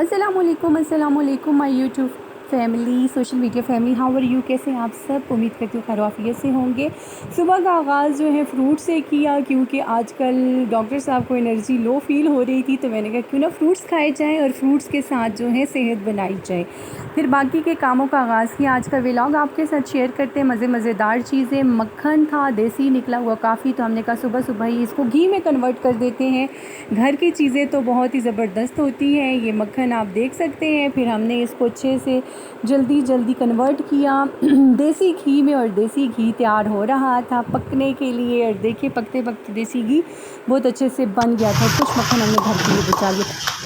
अस्सलामुअलैकुम my YouTube family, social media family, how are you? कैसे हैं आप सब? उम्मीद करती हूँ खैरियत से होंगे। सुबह का आगाज़ जो है फ्रूट से किया, क्योंकि आजकल डॉक्टर साहब को एनर्जी लो फील हो रही थी, तो मैंने कहा क्यों ना फ्रूट्स खाए जाएं और फ्रूट्स के साथ जो है सेहत बनाई जाए। फिर बाकी के कामों का आगाज़ किया। आज का व्लॉग आपके साथ शेयर करते हैं। मज़ेदार चीज़ें, मक्खन था देसी निकला हुआ काफ़ी, तो हमने कहा सुबह सुबह ही इसको घी में कन्वर्ट कर देते हैं। घर की चीज़ें तो बहुत ही ज़बरदस्त होती हैं। ये मक्खन आप देख सकते हैं। फिर हमने इसको अच्छे से जल्दी कन्वर्ट किया देसी घी में, और देसी घी तैयार हो रहा था पकने के लिए। और देखिए पकते पकते देसी घी बहुत अच्छे से बन गया था। कुछ मक्खन हमने घर के लिए बचा लिया।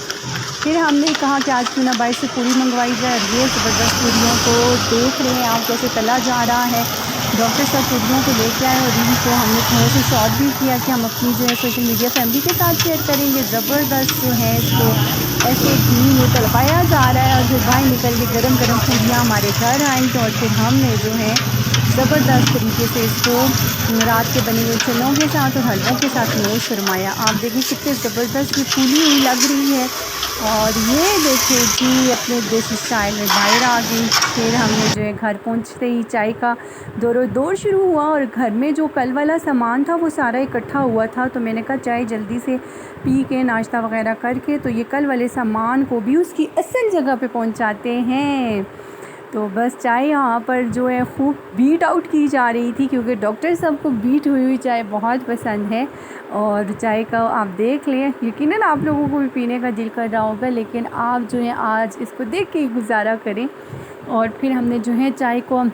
फिर हमने कहा कि आज क्यों ना बाहर से पूरी मंगवाई जाए। और ये ज़बरदस्त पूरियों को देख रहे हैं आप कैसे तला जा रहा है। डॉक्टर साहब पूरियों को लेके आए और इनको हमने थोड़ा सा शॉर्ट भी किया कि हम अपनी जो है सोशल मीडिया फैमिली के साथ शेयर करेंगे। ज़बरदस्त जो है इसको ऐसे घी में तलपाया जा रहा है, और फिर बाहर निकल के गरम गरम पूरियाँ हमारे घर आई। तो और फिर हमने जो है ज़बरदस्त तरीके से इसको रात के बने हुए चनों के साथ और हलवों के साथ नोश फरमाया। आप देखिए कितने ज़बरदस्त ये फूली हुई लग रही है। और ये देखिए जी अपने देसी स्टाइल में बाहर आ गई। फिर हमने जो है घर पहुंचते ही चाय का दौर शुरू हुआ, और घर में जो कल वाला सामान था वो सारा इकट्ठा हुआ था, तो मैंने कहा चाय जल्दी से पी के नाश्ता वगैरह करके तो ये कल वाले सामान को भी उसकी असल जगह पे पहुंचाते हैं। तो बस चाय यहाँ पर जो है खूब बीट आउट की जा रही थी, क्योंकि डॉक्टर साहब को बीट हुई हुई चाय बहुत पसंद है। और चाय का आप देख लें, यकीनन आप लोगों को भी पीने का दिल कर रहा होगा, लेकिन आप जो है आज इसको देख के ही गुजारा करें। और फिर हमने जो है चाय को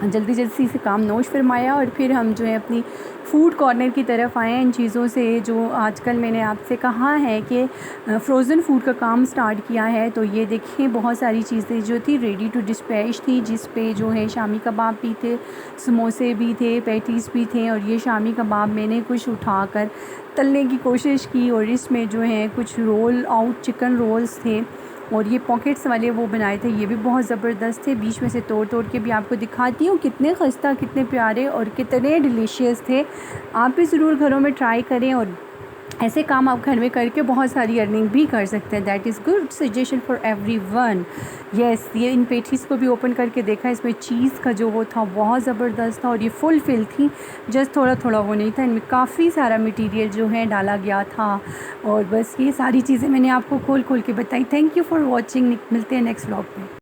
जल्दी से काम नोश फरमाया, और फिर हम जो है अपनी फ़ूड कॉर्नर की तरफ आए। इन चीज़ों से जो आजकल मैंने आपसे कहा है कि फ्रोज़न फ़ूड का काम स्टार्ट किया है, तो ये देखिए बहुत सारी चीज़ें जो थी रेडी टू डिस्पैच थी, जिस पे जो है शामी कबाब भी थे, समोसे भी थे, पैटीज़ भी थे। और ये शामी कबाब मैंने कुछ उठाकर तलने की कोशिश की, और इसमें जो है कुछ रोल आउट चिकन रोल्स थे, और ये पॉकेट्स वाले वो बनाए थे, ये भी बहुत ज़बरदस्त थे। बीच में से तोड़ के भी आपको दिखाती हूँ कितने खस्ता, कितने प्यारे और कितने डिलीशियस थे। आप भी ज़रूर घरों में ट्राई करें, और ऐसे काम आप घर में करके बहुत सारी अर्निंग भी कर सकते हैं। That is good suggestion for everyone. Yes, ये इन पेटीज़ को भी ओपन करके देखा, इसमें चीज़ का जो वो था बहुत ज़बरदस्त था, और ये फुल फिल थी, जस्ट थोड़ा वो नहीं था। इनमें काफ़ी सारा मटेरियल जो है डाला गया था। और बस ये सारी चीज़ें मैंने आपको खोल के बताई। Thank you for watching. मिलते हैं नेक्स्ट व्लॉग में।